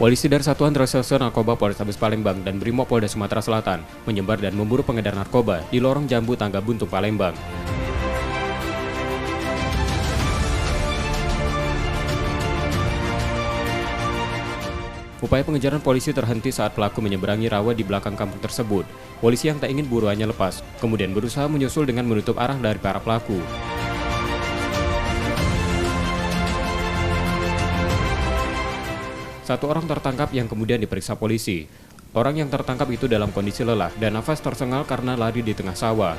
Polisi dari Satuan Reserse Narkoba Polrestabes Palembang dan Brimopolda Sumatera Selatan menyebar dan memburu pengedar narkoba di lorong Jambu Tangga Buntung, Palembang. Upaya pengejaran polisi terhenti saat pelaku menyeberangi rawa di belakang kampung tersebut. Polisi yang tak ingin buruannya lepas, kemudian berusaha menyusul dengan menutup arah dari para pelaku. Satu orang tertangkap yang kemudian diperiksa polisi. Orang yang tertangkap itu dalam kondisi lelah dan nafas tersengal karena lari di tengah sawah.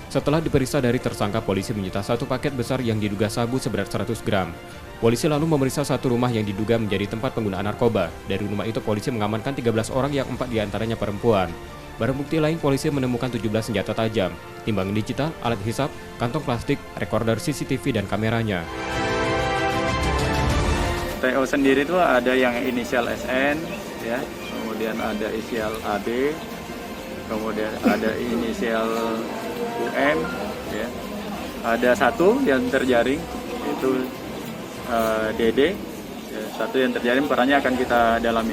Setelah diperiksa dari tersangka, polisi menyita satu paket besar yang diduga sabu seberat 100 gram. Polisi lalu memeriksa satu rumah yang diduga menjadi tempat penggunaan narkoba. Dari rumah itu polisi mengamankan 13 orang yang 4 diantaranya perempuan. Barang bukti lain polisi menemukan 17 senjata tajam, timbangan digital, alat hisap, kantong plastik, rekorder CCTV dan kameranya. TO sendiri itu ada yang inisial SN, ya, kemudian ada inisial AB, kemudian ada inisial UM, ya. Ada satu yang terjaring itu DD, ya, satu yang terjaring perannya akan kita dalami.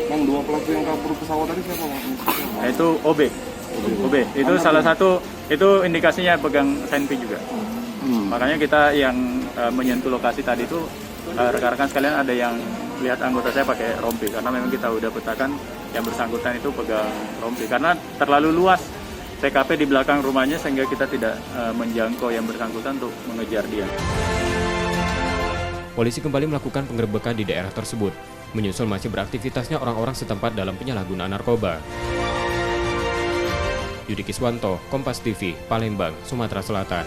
Yang dua pelaku yang kabur pesawat tadi siapa, Bang? Nah, itu OB. Itu salah satu, itu indikasinya pegang senpi juga. Makanya kita yang menyentuh lokasi tadi itu rekan-rekan sekalian ada yang lihat anggota saya pakai rompi karena memang kita udah petakan yang bersangkutan itu pegang rompi karena terlalu luas TKP di belakang rumahnya sehingga kita tidak menjangkau yang bersangkutan untuk mengejar dia. Polisi kembali melakukan penggerebekan di daerah tersebut, menyusul masih beraktivitasnya orang-orang setempat dalam penyalahgunaan narkoba. Yudi Kiswanto, Kompas TV, Palembang, Sumatera Selatan.